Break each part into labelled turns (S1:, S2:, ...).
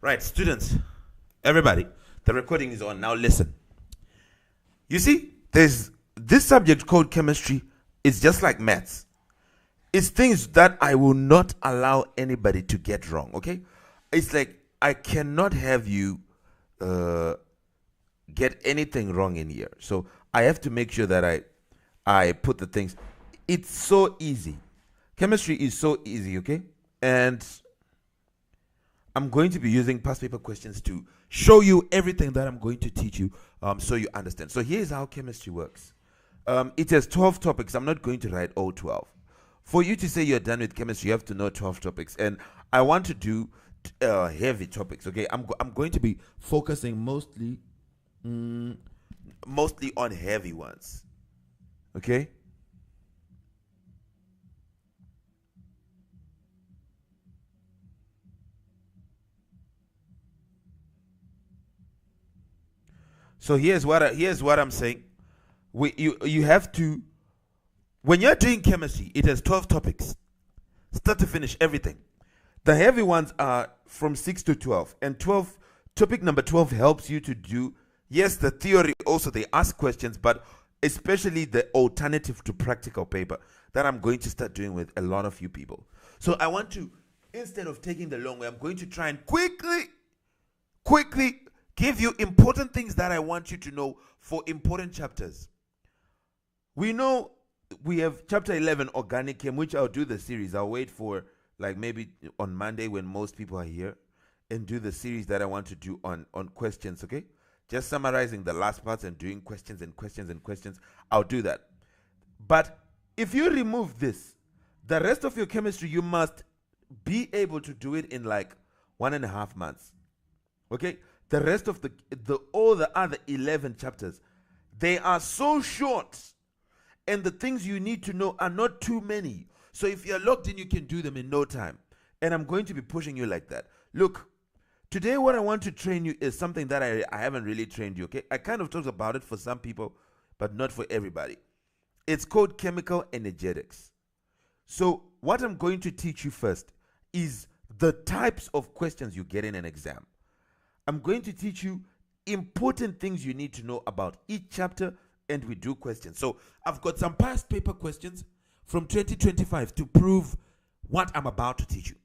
S1: Right, students, everybody, the recording is on. Now listen. You see, there's this subject called chemistry. It's just like maths. It's things that I will not allow anybody to get wrong, okay? It's like I cannot have you get anything wrong in here. So I have to make sure that I put the things. It's so easy. Chemistry is so easy, okay? And I'm going to be using past paper questions to show you everything that I'm going to teach you so you understand. So here's how chemistry works. It has 12 topics. I'm not going to write all 12. For you to say you're done with chemistry, you have to know 12 topics. And I want to do heavy topics, okay? I'm going to be focusing mostly on heavy ones, okay? So here's what I'm saying. You have to, when you're doing chemistry, it has 12 topics, start to finish, everything. The heavy ones are from 6 to 12, and topic number 12 helps you to do, yes, the theory. Also, they ask questions, but especially the alternative to practical paper that I'm going to start doing with a lot of you people. So I want to, instead of taking the long way, I'm going to try and quickly give you important things that I want you to know for important chapters. We know we have chapter 11, organic chem, which I'll do the series. I'll wait for like maybe on Monday when most people are here and do the series that I want to do on questions, okay? Just summarizing the last parts and doing questions and questions and questions. I'll do that. But if you remove this, the rest of your chemistry, you must be able to do it in like 1.5 months, okay? The rest of all the other 11 chapters, they are so short, and the things you need to know are not too many. So if you're locked in, you can do them in no time. And I'm going to be pushing you like that. Look, today what I want to train you is something that I haven't really trained you, okay? I kind of talked about it for some people, but not for everybody. It's called chemical energetics. So what I'm going to teach you first is the types of questions you get in an exam. I'm going to teach you important things you need to know about each chapter, and we do questions. So I've got some past paper questions from 2025 to prove what I'm about to teach you.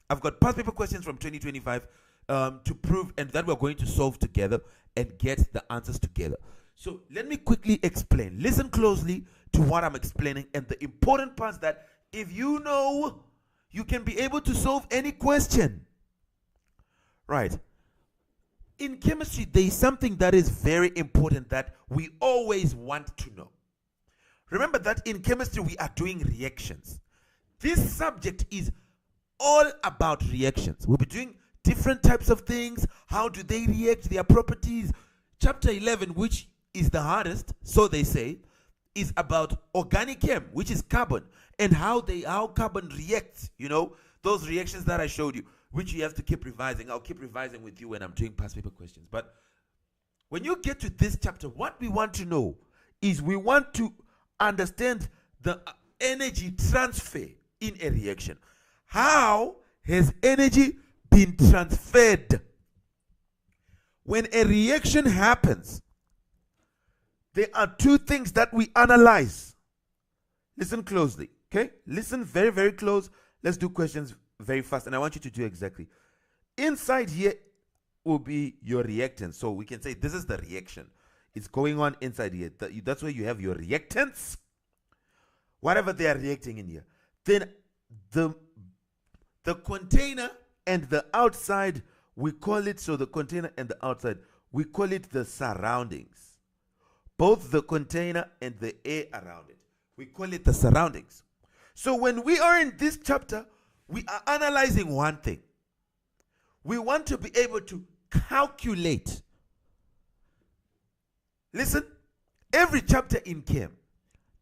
S1: I've got past paper questions from 2025 to prove, and that we're going to solve together and get the answers together. So let me quickly explain. Listen closely to what I'm explaining, and the important parts that if you know, you can be able to solve any question. Right. In chemistry, there is something that is very important that we always want to know. Remember that in chemistry, we are doing reactions. This subject is all about reactions. We'll be doing different types of things. How do they react, their properties? Chapter 11, which is the hardest, so they say, is about organic chem, which is carbon, and how carbon reacts, you know, those reactions that I showed you, which you have to keep revising. I'll keep revising with you when I'm doing past paper questions. But when you get to this chapter, what we want to know is we want to understand the energy transfer in a reaction. How has energy been transferred? When a reaction happens, there are two things that we analyze. Listen closely, okay? Listen very, very close. Let's do questions very fast, and I want you to do exactly. Inside here will be your reactants. So we can say this is the reaction. It's going on inside here. That's where you have your reactants, whatever they are reacting in here. Then the container and the outside, we call it, so the container and the outside, we call it the surroundings. Both the container and the air around it, we call it the surroundings. So when we are in this chapter, we are analyzing one thing. We want to be able to calculate. Listen, every chapter in chem,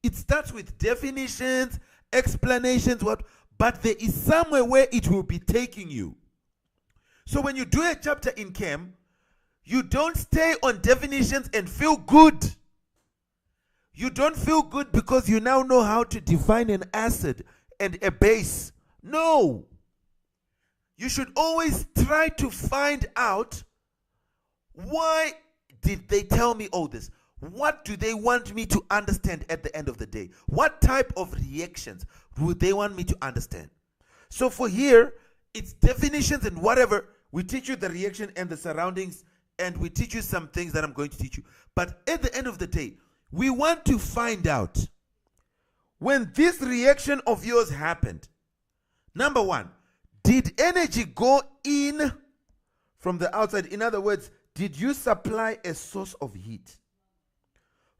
S1: it starts with definitions, explanations, but there is somewhere where it will be taking you. So when you do a chapter in chem, you don't stay on definitions and feel good. You don't feel good because you now know how to define an acid and a base. No. you should always try to find out, why did they tell me all this? What do they want me to understand at the end of the day? What type of reactions would they want me to understand? So for here, it's definitions and whatever. We teach you the reaction and the surroundings, and we teach you some things that I'm going to teach you. But at the end of the day, we want to find out, when this reaction of yours happened, number one, did energy go in from the outside? In other words, did you supply a source of heat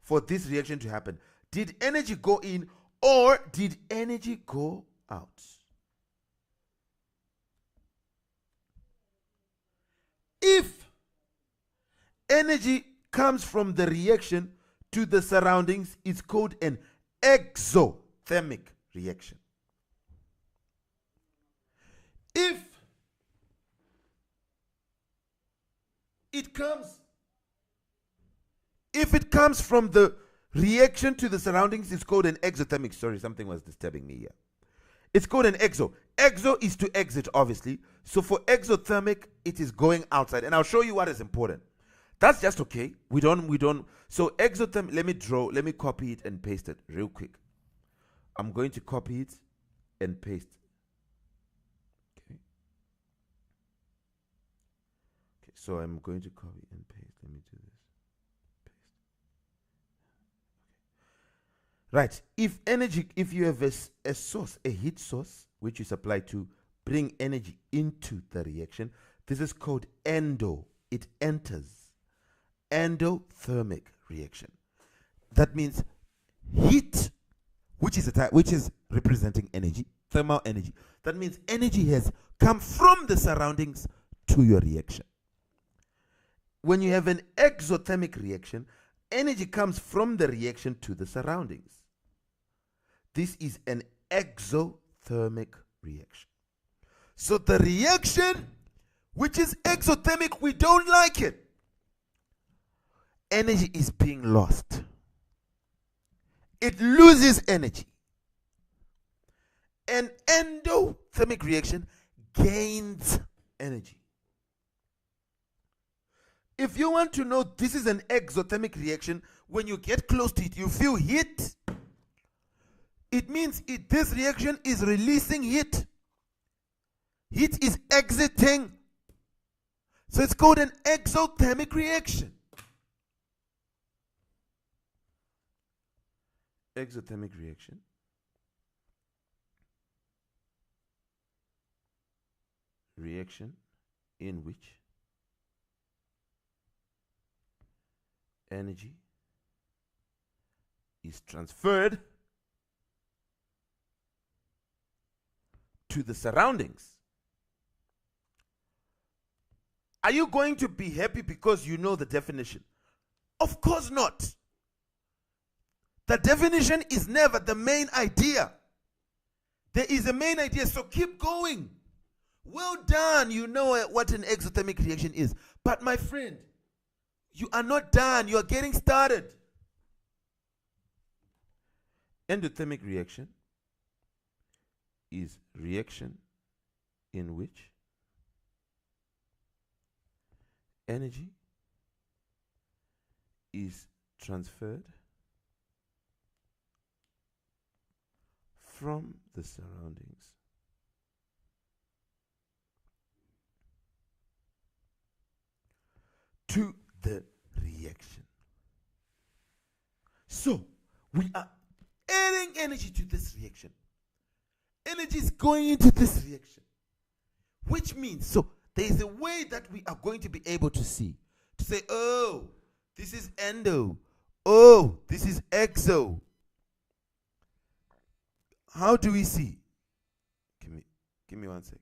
S1: for this reaction to happen? Did energy go in, or did energy go out? If energy comes from the reaction to the surroundings, it's called an exothermic reaction. If it comes from the reaction to the surroundings, it's called an exothermic. Sorry, something was disturbing me here. It's called an exo. Exo is to exit, obviously. So for exothermic, it is going outside. And I'll show you what is important. That's just okay. We don't. So exothermic, let me copy it and paste it real quick. I'm going to copy it and paste. Okay. Okay, so I'm going to copy and paste. Let me do this. Paste. Okay. Right. If you have a source, a heat source, which you supply to bring energy into the reaction, this is called endo. It enters. Endothermic reaction. That means heat, which is representing energy, thermal energy. That means energy has come from the surroundings to your reaction. When you have an exothermic reaction, energy comes from the reaction to the surroundings. This is an exothermic reaction. So the reaction, which is exothermic, we don't like it. Energy is being lost. It loses energy. An endothermic reaction gains energy. If you want to know this is an exothermic reaction, when you get close to it, you feel heat. It means this reaction is releasing heat. Heat is exiting. So it's called an exothermic reaction. Exothermic reaction. Reaction in which energy is transferred to the surroundings. Are you going to be happy because you know the definition? Of course not. The definition is never the main idea. There is a main idea, so keep going. Well done, you know what an exothermic reaction is. But my friend, you are not done, you are getting started. Endothermic reaction is reaction in which energy is transferred from the surroundings to the reaction. So we are adding energy to this reaction. Energy is going into this reaction, which means, so there is a way that we are going to be able to see, to say, oh, this is endo, oh, this is exo. How do we see? Give me 1 sec.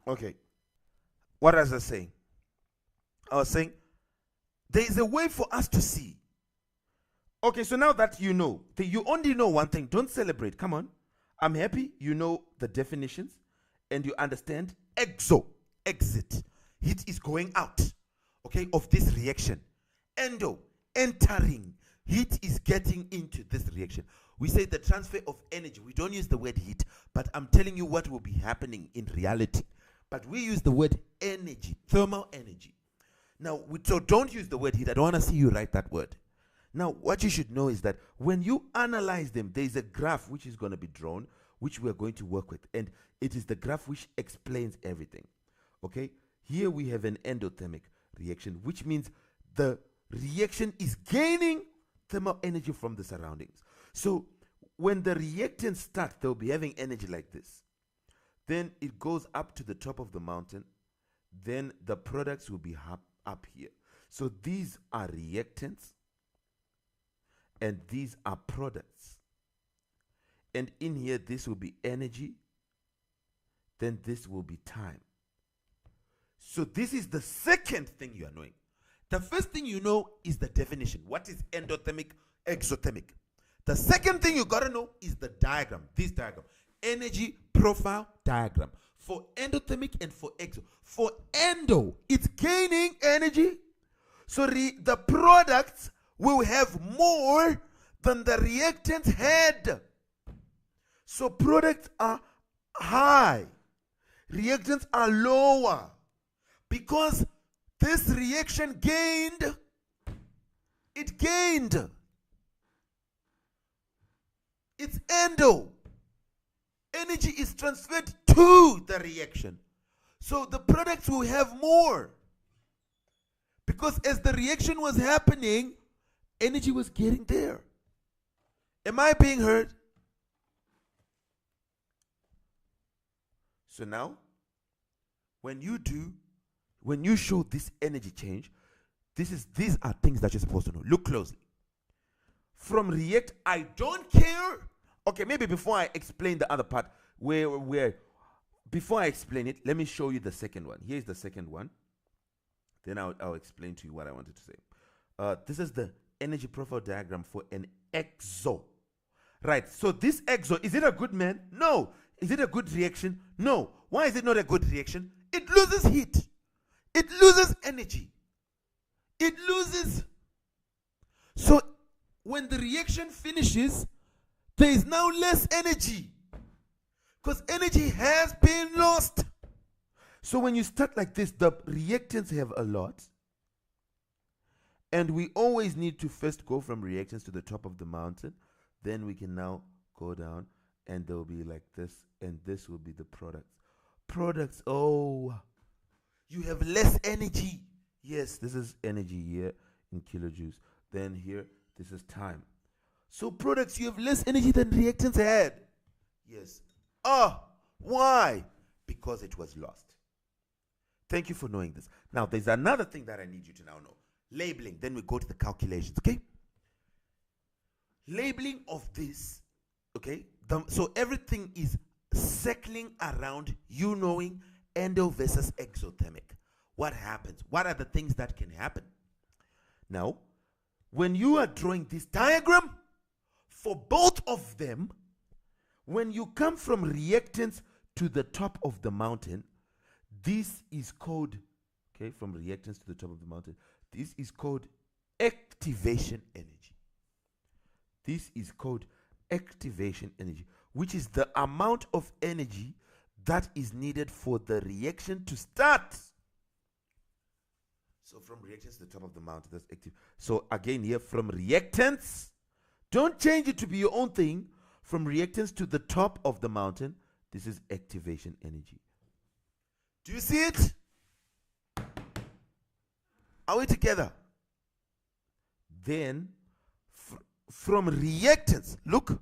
S1: Okay. What was I saying? I was saying there is a way for us to see. Okay, so now that you know, you only know one thing. Don't celebrate. Come on. I'm happy you know the definitions and you understand exo, exit. Heat is going out, okay, of this reaction. Endo, entering. Heat is getting into this reaction. We say the transfer of energy. We don't use the word heat, but I'm telling you what will be happening in reality. But we use the word energy, thermal energy. Now, so don't use the word heat. I don't want to see you write that word. Now, what you should know is that when you analyze them, there is a graph which is going to be drawn, which we are going to work with. And it is the graph which explains everything. Okay? Here we have an endothermic reaction, which means the reaction is gaining thermal energy from the surroundings. So when the reactants start, they'll be having energy like this. Then it goes up to the top of the mountain. Then the products will be up here. So these are reactants. And these are products. And in here, this will be energy. Then this will be time. So this is the second thing you are knowing. The first thing you know is the definition. What is endothermic, exothermic? The second thing you got to know is the diagram. This diagram. Energy profile diagram. For endothermic and for exo. For endo, it's gaining energy. So the products will have more than the reactants had. So products are high. Reactants are lower. Because this reaction gained. It gained. It's endo. Energy is transferred to the reaction. So the products will have more. Because as the reaction was happening, energy was getting there. Am I being heard? So now, when you show this energy change, these are things that you're supposed to know. Look closely. From react, I don't care. Okay, maybe before I explain the other part, before I explain it, let me show you the second one. Here's the second one. Then I'll explain to you what I wanted to say. This is the energy profile diagram for an exo. Right, so this exo, is it a good man? No. Is it a good reaction? No. Why is it not a good reaction? It loses heat. It loses energy. It loses. So when the reaction finishes, there is now less energy. Because energy has been lost. So when you start like this, the reactants have a lot. And we always need to first go from reactants to the top of the mountain. Then we can now go down and they'll be like this. And this will be the products. Products, oh, you have less energy. Yes, this is energy here in kilojoules. Then here, this is time. So products, you have less energy than reactants had. Yes. Oh, why? Because it was lost. Thank you for knowing this. Now, there's another thing that I need you to now know. Labeling. Then we go to the calculations, okay? Labeling of this, okay? So everything is circling around you knowing endo versus exothermic. What happens? What are the things that can happen? Now, when you are drawing this diagram, for both of them, when you come from reactants to the top of the mountain, this is called, okay, from reactants to the top of the mountain, this is called activation energy. This is called activation energy, which is the amount of energy that is needed for the reaction to start. So from reactants to the top of the mountain, that's active. So again here, from reactants, don't change it to be your own thing. From reactants to the top of the mountain, this is activation energy. Do you see it? Are we together? Then from reactants, look,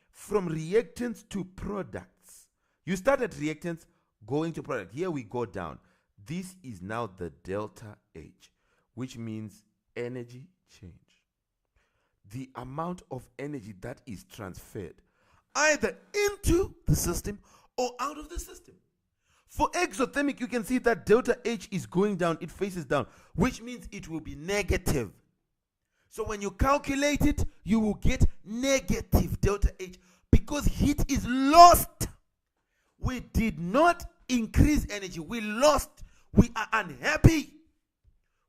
S1: from reactants to products. You start at reactants, going to product. Here we go down. This is now the delta H, which means energy change. The amount of energy that is transferred either into the system or out of the system. For exothermic, you can see that delta H is going down. It faces down, which means it will be negative. So when you calculate it, you will get negative delta H because heat is lost. We did not increase energy. We lost. We are unhappy.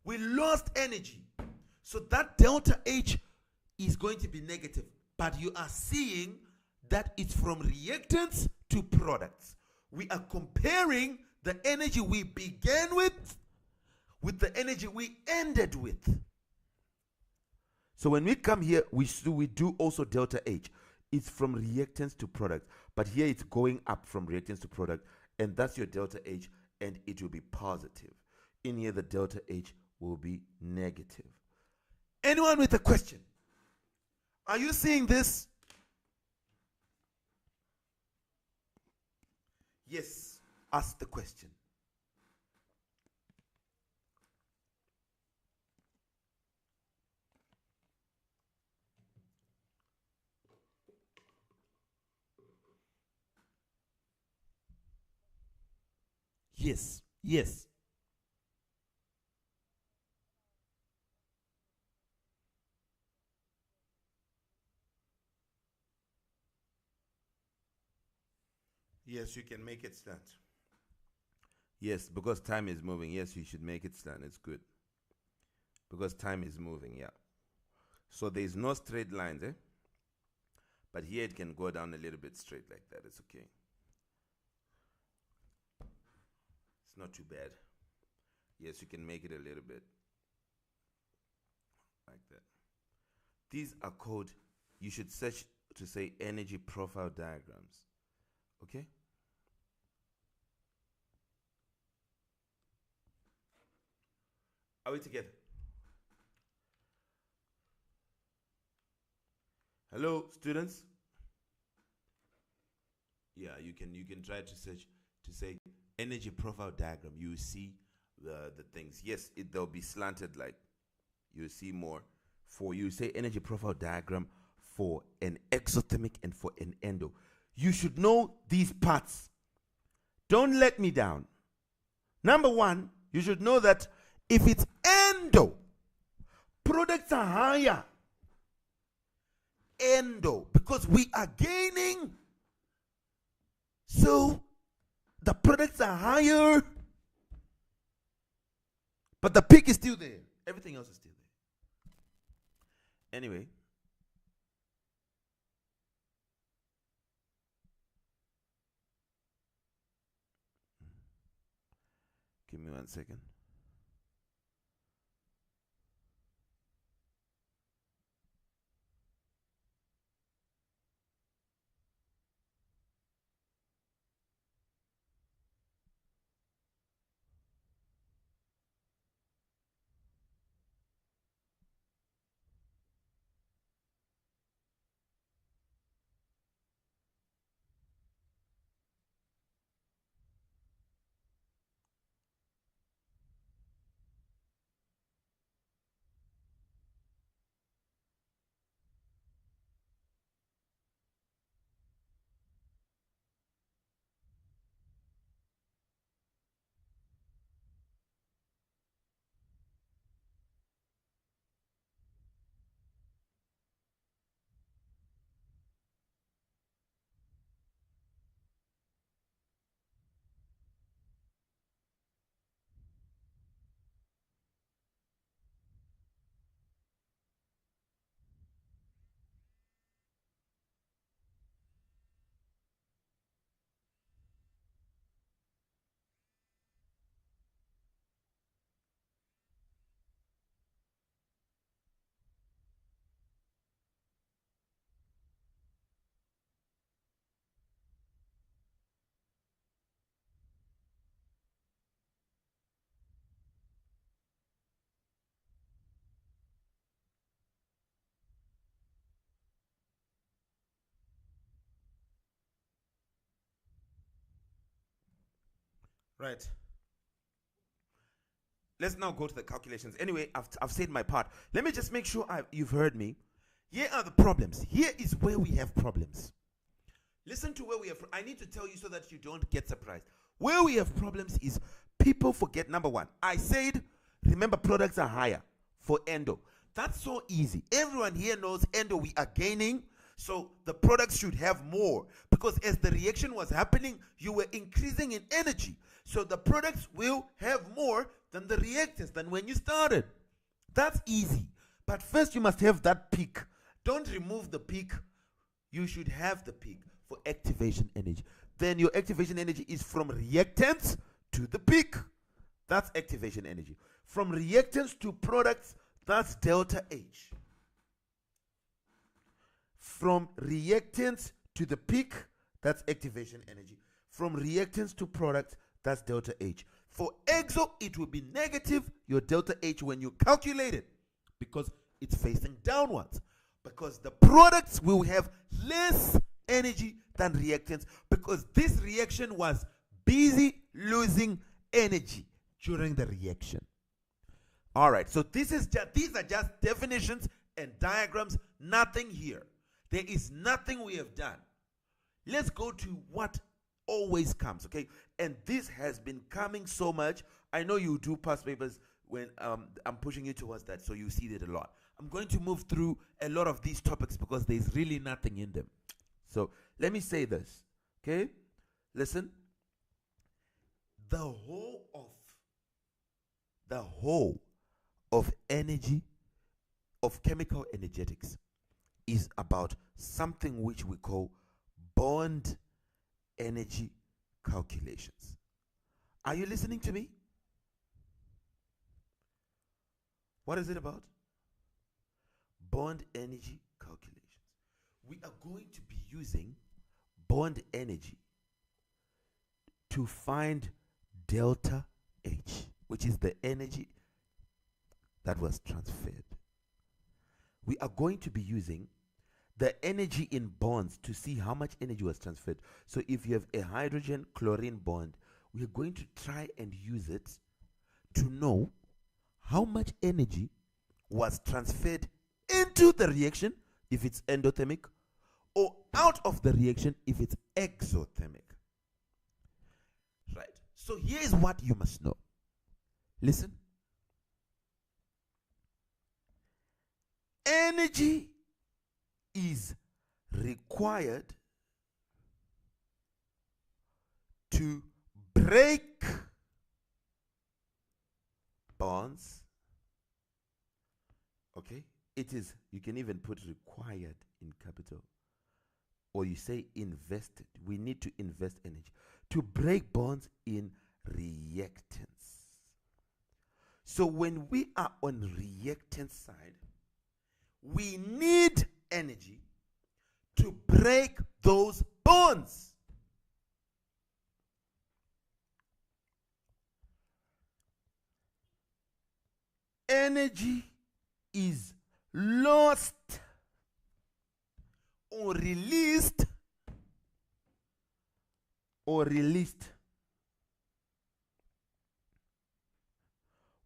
S1: We lost energy. So that delta H is going to be negative. But you are seeing that it's from reactants to products. We are comparing the energy we began with the energy we ended with. So when we come here, we do also delta H. It's from reactants to products. But here it's going up from reactants to product. And that's your delta H. And it will be positive. In here, the delta H will be negative. Anyone with a question? Are you seeing this? Yes. Ask the question. Yes. Yes. Yes, you can make it stand. Yes, because time is moving. Yes, you should make it stand. It's good. Because time is moving, yeah. So there's no straight lines, eh? But here it can go down a little bit straight like that. It's okay. It's not too bad. Yes, you can make it a little bit like that. These are called, you should search to say energy profile diagrams. Okay? Are we together? Hello, students? Yeah, you can try to search to say energy profile diagram. You see the things. Yes, they'll be slanted, like you see more. For you say energy profile diagram for an exothermic and for an endo. You should know these parts. Don't let me down. Number one, you should know that if it's endo, products are higher. Endo, because we are gaining. So the products are higher, but the peak is still there. Everything else is still there. Anyway. Give me 1 second. Right. Let's now go to the calculations. Anyway, I've said my part. Let me just make sure you've heard me. Here are the problems. Here is where we have problems. Listen to where we have. I need to tell you so that you don't get surprised. Where we have problems is people forget, number one, I said, remember, products are higher for endo. That's so easy. Everyone here knows endo, we are gaining, so the products should have more. Because as the reaction was happening, you were increasing in energy. So the products will have more than the reactants, than when you started. That's easy. But first you must have that peak. Don't remove the peak. You should have the peak for activation energy. Then your activation energy is from reactants to the peak. That's activation energy. From reactants to products, that's delta H. From reactants to the peak, that's activation energy. From reactants to products, that's delta H. For exo, it will be negative, your delta H, when you calculate it, because it's facing downwards. Because the products will have less energy than reactants, because this reaction was busy losing energy during the reaction. All right, so these are just definitions and diagrams, nothing here. There is nothing we have done. Let's go to what always comes, okay? And this has been coming so much. I know you do past papers when I'm pushing you towards that, so you see it a lot. I'm going to move through a lot of these topics because there's really nothing in them. So let me say this, okay? Listen. The whole of energy, of chemical energetics, is about something which we call bond energy calculations. Are you listening to me? What is it about? Bond energy calculations. We are going to be using bond energy to find delta H, which is the energy that was transferred. We are going to be using the energy in bonds to see how much energy was transferred. So if you have a hydrogen-chlorine bond, we are going to try and use it to know how much energy was transferred into the reaction if it's endothermic, or out of the reaction if it's exothermic. Right. So here's what you must know. Listen. Energy is required to break bonds. Okay? It is, you can even put required in capital. Or you say invested. We need to invest energy to break bonds in reactants. So when we are on reactant side, we need energy to break those bonds. Energy is lost or released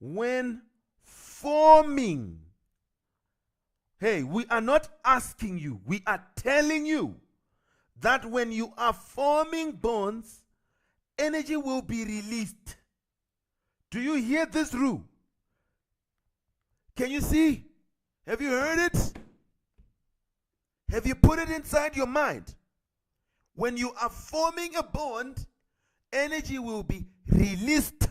S1: when forming. Hey, we are not asking you, we are telling you that when you are forming bonds, energy will be released. Do you hear this rule? Can you see? Have you heard it? Have you put it inside your mind? When you are forming a bond, energy will be released.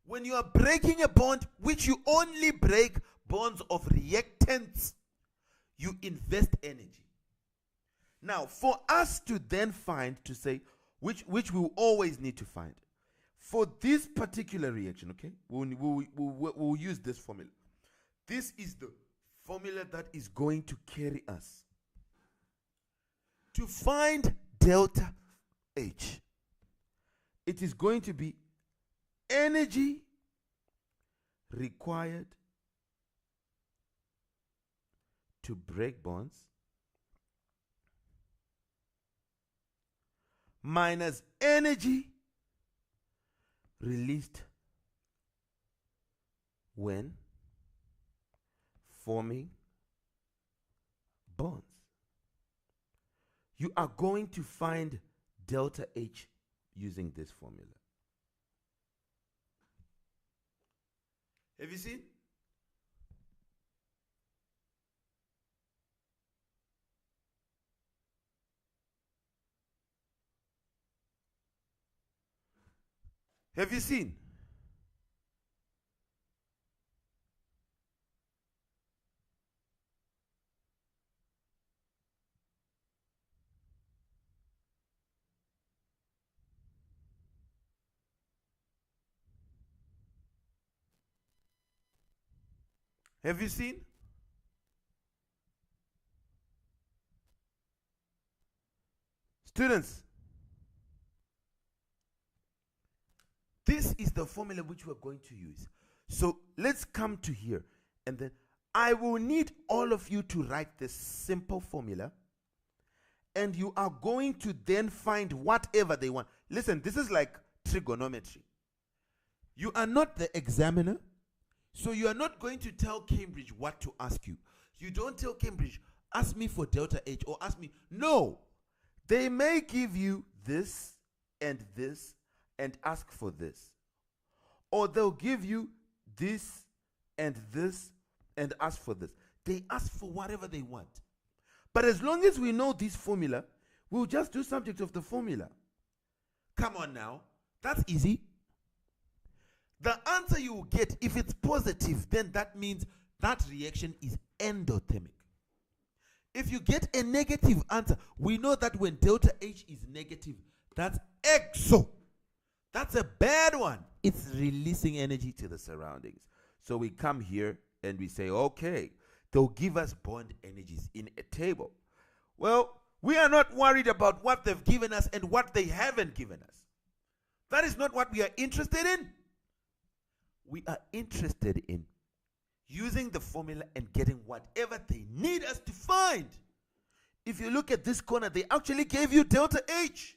S1: When you are breaking a bond, which you only break bonds of reactants, you invest energy. Now, for us to then find, to say, which we will always need to find, for this particular reaction, okay, we'll use this formula. This is the formula that is going to carry us. To find delta H, it is going to be energy required to break bonds minus energy released when forming bonds. You are going to find delta H using this formula. Have you seen? Have you seen? Have you seen? Students, this is the formula which we're going to use. So let's come to here, and then I will need all of you to write this simple formula, and you are going to then find whatever they want. Listen, this is like trigonometry. You are not the examiner, so you are not going to tell Cambridge what to ask you. You don't tell Cambridge, ask me for delta H or ask me. No. They may give you this and ask for this. Or they'll give you this and ask for this. They ask for whatever they want. But as long as we know this formula, we'll just do subject of the formula. Come on now. That's easy. The answer you will get, if it's positive, then that means that reaction is endothermic. If you get a negative answer, we know that when delta H is negative, that's exo. That's a bad one. It's releasing energy to the surroundings. So we come here and we say, okay, they'll give us bond energies in a table. Well, we are not worried about what they've given us and what they haven't given us. That is not what we are interested in. We are interested in using the formula and getting whatever they need us to find. If you look at this corner, they actually gave you delta H.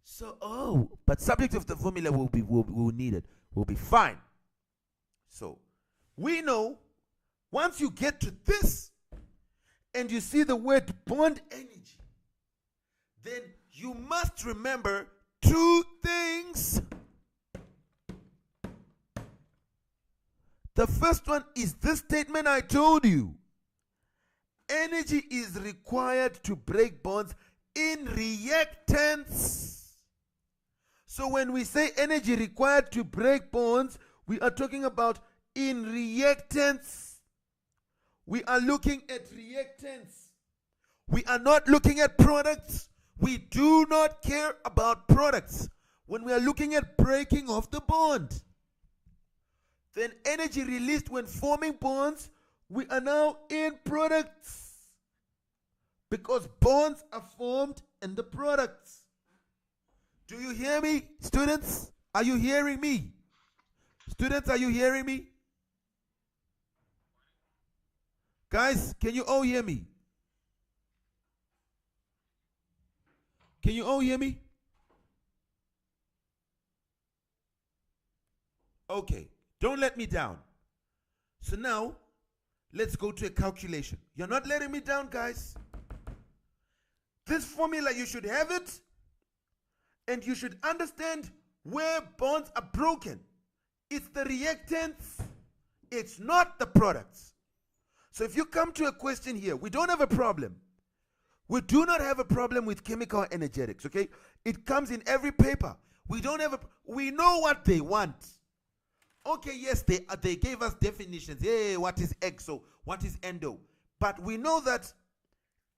S1: So, but subject of the formula will need it. Will be fine. So, we know once you get to this and you see the word bond energy, then you must remember two things. The first one is this statement I told you. Energy is required to break bonds in reactants. So when we say energy required to break bonds, we are talking about in reactants. We are looking at reactants. We are not looking at products. We do not care about products. When we are looking at breaking of the bond, then energy released when forming bonds, we are now in products. Because bonds are formed in the products. Do you hear me, students? Are you hearing me? Students, are you hearing me? Guys, can you all hear me? Can you all hear me? Okay, don't let me down. So now, let's go to a calculation. You're not letting me down, guys. This formula, you should have it, and you should understand where bonds are broken. It's the reactants. It's not the products. So if you come to a question here, we don't have a problem. We do not have a problem with chemical energetics, okay? It comes in every paper. We don't have we know what they want. Okay, yes, they gave us definitions. Hey, what is exo? What is endo? But we know that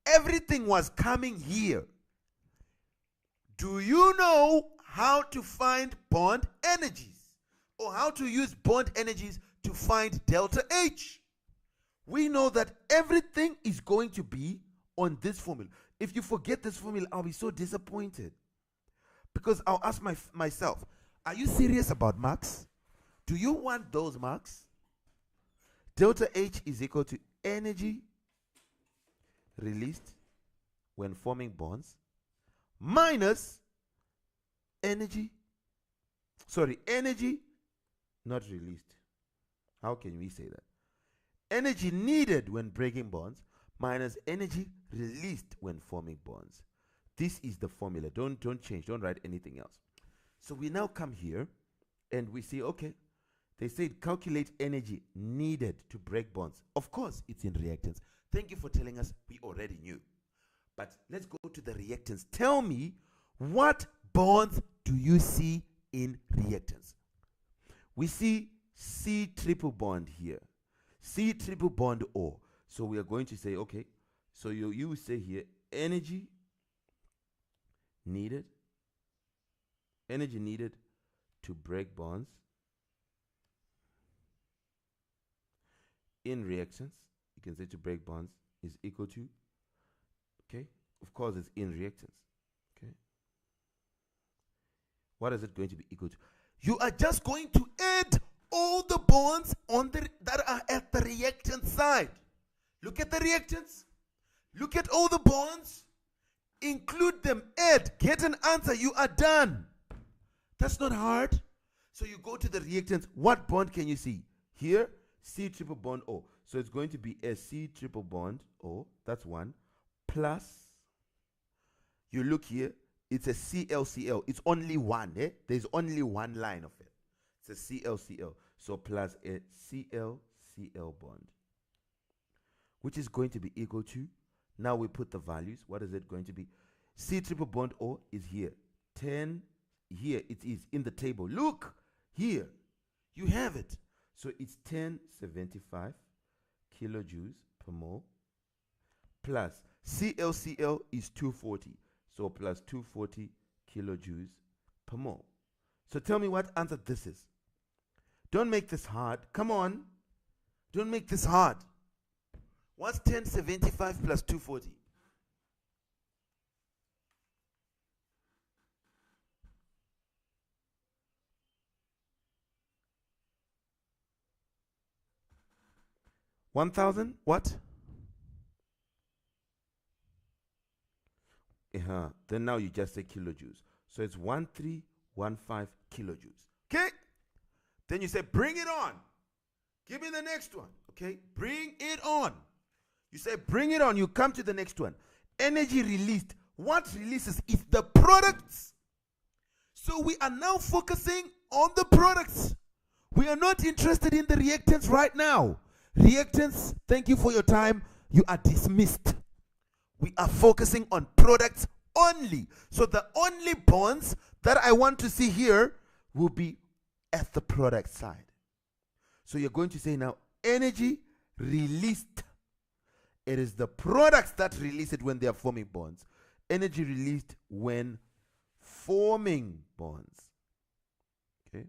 S1: everything was coming here. Do you know how to find bond energies? Or how to use bond energies to find delta H? We know that everything is going to be on this formula. If you forget this formula, I'll be so disappointed. Because I'll ask myself, are you serious about marks? Do you want those marks? Delta H is equal to energy released when forming bonds minus energy not released. How can we say that? Energy needed when breaking bonds minus energy released when forming bonds. This is the formula. Don't change. Don't write anything else. So we now come here and we say, okay, they said calculate energy needed to break bonds. Of course, it's in reactants. Thank you for telling us. We already knew. But let's go to the reactants. Tell me, what bonds do you see in reactants? We see C triple bond here. C triple bond O. So we are going to say, okay, so you say here, energy needed to break bonds in reactants. You can say to break bonds is equal to, okay, of course it's in reactants, okay. What is it going to be equal to? You are just going to add all the bonds on that are at the reactant side. Look at the reactants. Look at all the bonds. Include them. Add. Get an answer. You are done. That's not hard. So you go to the reactants. What bond can you see? Here, C triple bond O. So it's going to be a C triple bond O. That's one. Plus, you look here. It's a ClCl. It's only one. There's only one line of it. It's a ClCl. So plus a ClCl bond, which is going to be equal to, now we put the values. What is it going to be? C triple bond O is here. 10, here it is in the table. Look, here, you have it. So it's 1075 kilojoules per mole plus ClCl is 240. So plus 240 kilojoules per mole. So tell me what answer this is. Don't make this hard. Come on. Don't make this hard. What's 1075 plus 240? $1,000 what? Then now you just say kilojoules. So it's 1315 kilojoules. Okay? Then you say, bring it on. Give me the next one. Okay? Bring it on. You say, bring it on. You come to the next one. Energy released. What releases is the products. So we are now focusing on the products. We are not interested in the reactants right now. Reactants, thank you for your time. You are dismissed. We are focusing on products only. So the only bonds that I want to see here will be at the product side. So you're going to say now, energy released. It is the products that release it when they are forming bonds. Energy released when forming bonds. Okay.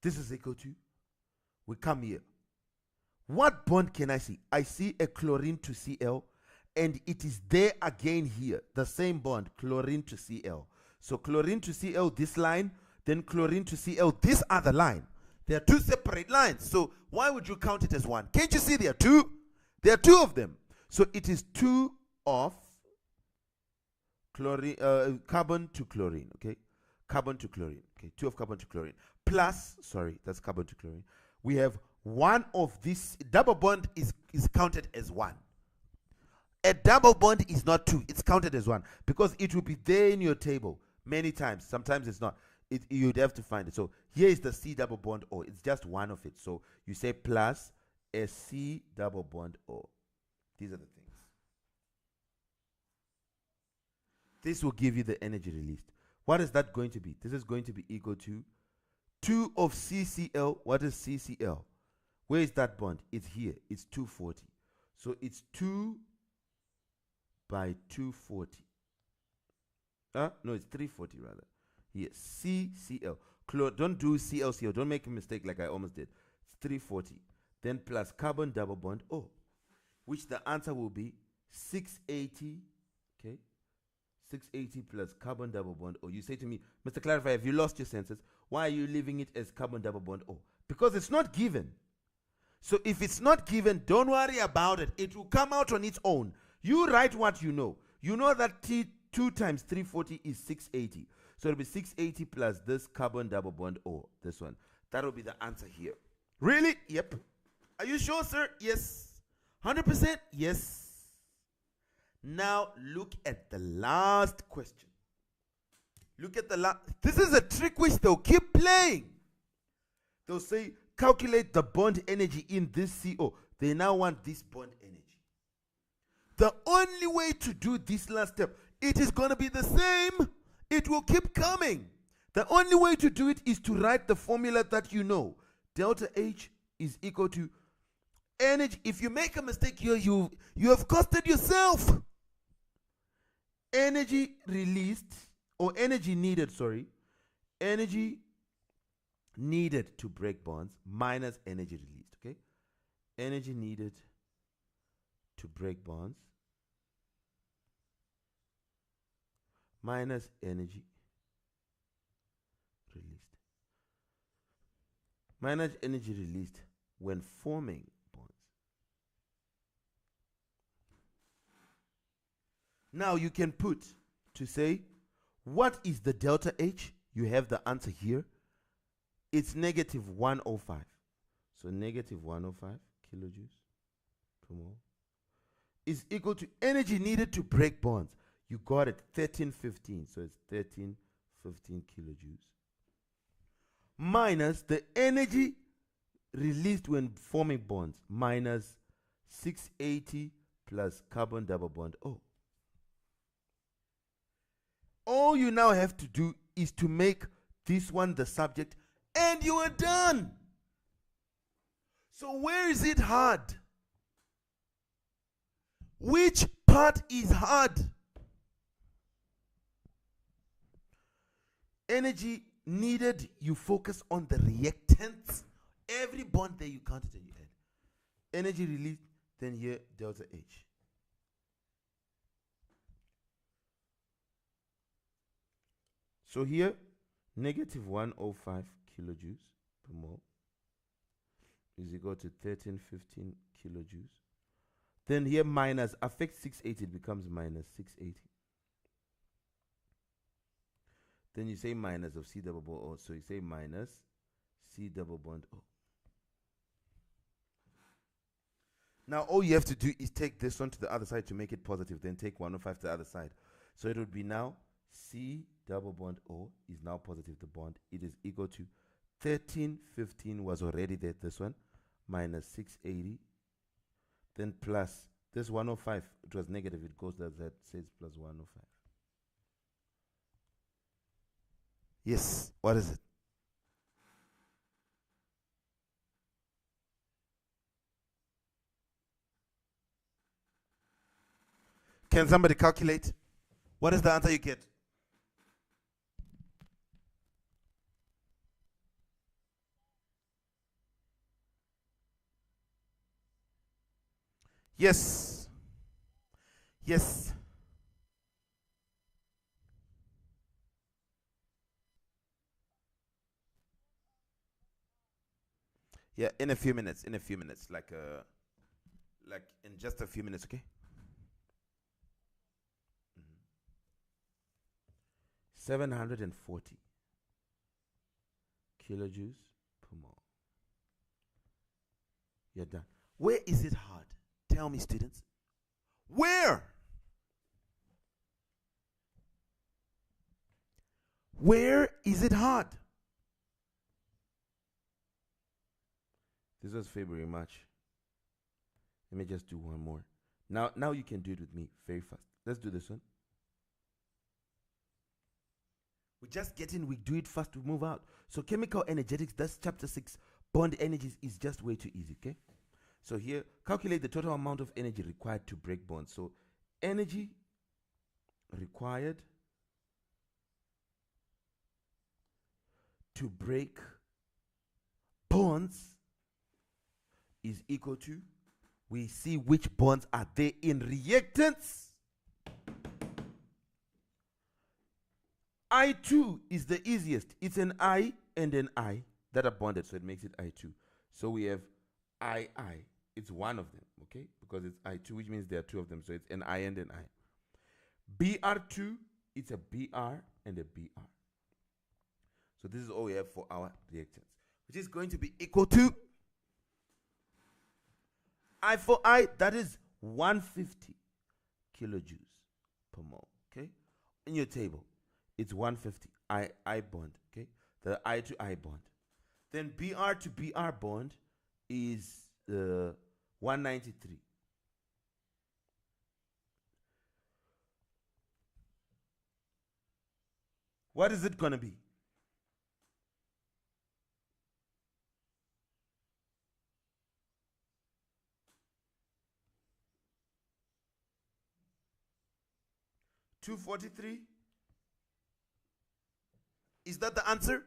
S1: This is equal to, we come here. What bond can I see? I see a chlorine to Cl, and it is there again here, the same bond, chlorine to Cl. So chlorine to Cl, this line, then chlorine to Cl, this other line. There are two separate lines. So why would you count it as one? Can't you see there are two? There are two of them. So it is 2 of chlorine, carbon to chlorine, okay? Carbon to chlorine, okay? 2 of carbon to chlorine. Plus, sorry, that's carbon to chlorine. We have 1 of this. Double bond is counted as 1. A double bond is not 2. It's counted as 1 because it will be there in your table many times. Sometimes it's not. You'd have to find it. So here is the C double bond O. It's just 1 of it. So you say plus a C double bond O. These are the things. This will give you the energy released. What is that going to be? This is going to be equal to 2 of CCl. What is CCl? Where is that bond? It's here. It's 240. So it's 2 by 240. No, it's 340 rather. Here, CCl. Don't do ClCl. Don't make a mistake like I almost did. It's 340. Then plus carbon double bond O, which the answer will be 680. Okay, 680 plus carbon double bond O. You say to me, Mr. Clarify, have you lost your senses? Why are you leaving it as carbon double bond O? Because it's not given. So if it's not given, don't worry about it. It will come out on its own. You write what you know. You know that 2 times 340 is 680. So it'll be 680 plus this carbon double bond O, this one. That will be the answer here. Really? Yep. Are you sure, sir? Yes. 100%? Yes. Now look at the last question. Look at the last. This is a trick which they'll keep playing. They'll say, calculate the bond energy in this CO. They now want this bond energy. The only way to do this last step, it is going to be the same. It will keep coming. The only way to do it is to write the formula that you know. Delta H is equal to energy. If you make a mistake here, you have costed yourself. Energy released, or energy needed, sorry. Energy needed to break bonds minus energy released, okay? Energy needed to break bonds minus energy released. Minus energy released when forming bonds. Now you can put to say, what is the delta H? You have the answer here. It's negative 105. So negative 105 kilojoules per mole is equal to energy needed to break bonds. You got it, 1315. So it's 1315 kilojoules. Minus the energy released when forming bonds, minus 680 plus carbon double bond O. All you now have to do is to make this one the subject, and you are done. So where is it hard? Which part is hard? Energy needed, you focus on the reactants. Every bond there you count it and you add. Energy released, then here delta H. So here, negative 105 kilojoules per mole is equal to 1315 kilojoules. Then here minus, affect 680, it becomes minus 680. Then you say minus of C double bond O, so you say minus C double bond O. Now all you have to do is take this one to the other side to make it positive, then take 105 to the other side. So it would be now C double bond O is now positive, the bond. It is equal to 1315 was already there, this one, minus 680. Then plus this 105, it was negative, it goes that says plus 105. Yes, what is it? Can somebody calculate? What is the answer you get? Yes. Yes. Yeah, in a few minutes, like in just a few minutes, okay? 740 kilojoules per mole. You're done. Where is it hard? Tell me, students. Where? Where is it hard? This was February, March. Let me just do one more. Now you can do it with me very fast. Let's do this one. We just get in, we do it fast, we move out. So chemical energetics, that's chapter 6. Bond energies is just way too easy, okay? So here, calculate the total amount of energy required to break bonds. So energy required to break bonds is equal to, we see which bonds are there in reactants. I2 is the easiest. It's an I and an I that are bonded, so it makes it I2. So we have II. It's one of them, okay? Because it's I2, which means there are two of them. So it's an I and an I. Br2, it's a Br and a Br. So this is all we have for our reactants, which is going to be equal to I for I, that is 150 kilojoules per mole. Okay, in your table, it's 150 I bond. Okay, the I to I bond. Then Br to Br bond is 193. What is it going to be? $243? Is that the answer?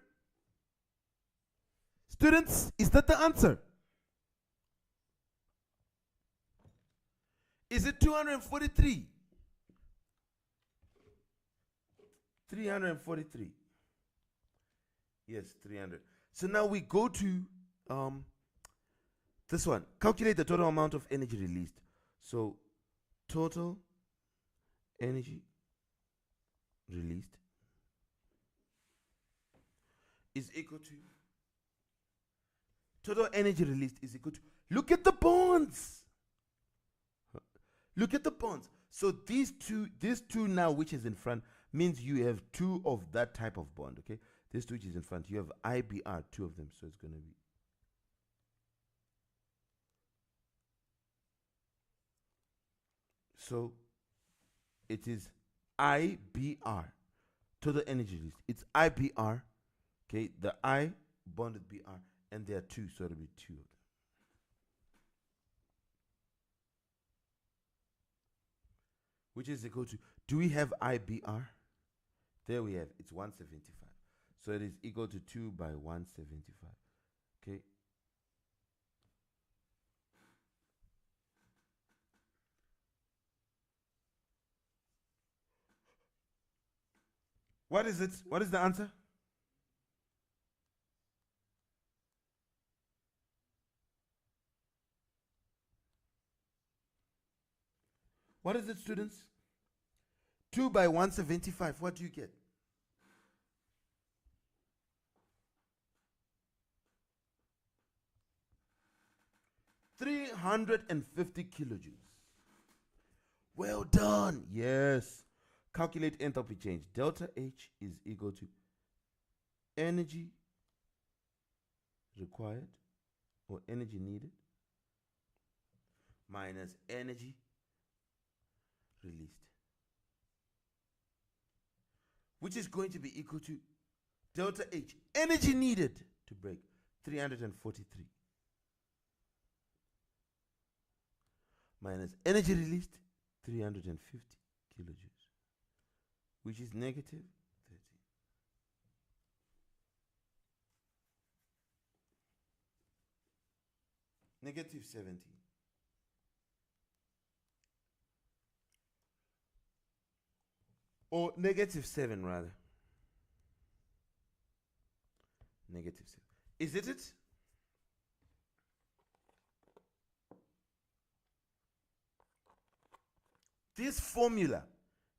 S1: Students, is that the answer? Is it 243? 343. Yes, 300. So now we go to this one. Calculate the total amount of energy released. So total energy released is equal to total energy released is equal to, look at the bonds. Look at the bonds. So these two now, which is in front, means you have two of that type of bond. Okay, this two which is in front, you have IBR, two of them, so it's going to be so it is IBR, total energy released. It's IBR. Okay, the I bonded BR, and there are two, so it'll be two of them. Which is equal to, do we have IBR? There we have, it's 175. So it is equal to 2 by 175. Okay. What is it? What is the answer? What is it, students? 2 by 175. What do you get? $350 kilojoules. Well done. Yes. Calculate enthalpy change. Delta H is equal to energy required or energy needed minus energy released, which is going to be equal to delta H, energy needed to break, 343, minus energy released, 350 kilojoules, which is negative 30. Negative 70. Or negative 7 rather. Negative 7. Is it? This formula,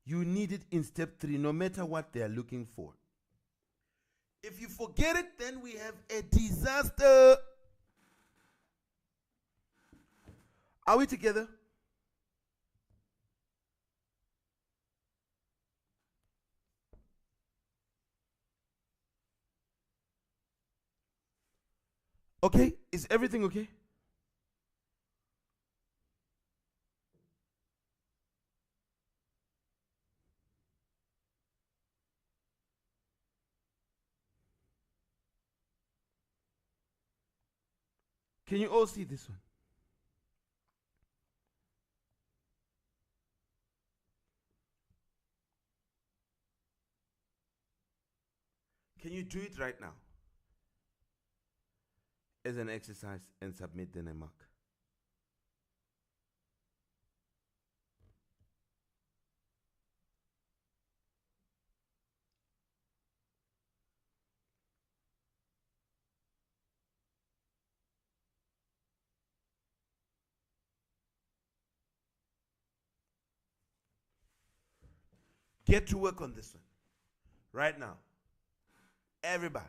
S1: you need it in step 3, no matter what they are looking for. If you forget it, then we have a disaster. Are we together? Okay, is everything okay? Can you all see this one? Can you do it right now as an exercise and submit then a mark? Get to work on this one right now. Everybody.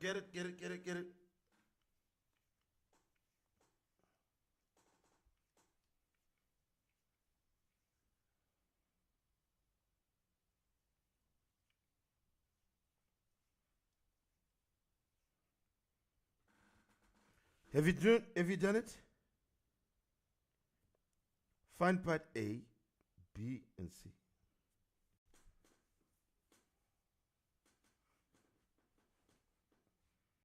S1: Get it, get it, get it, get it. Have you done it? Find part A, B, and C.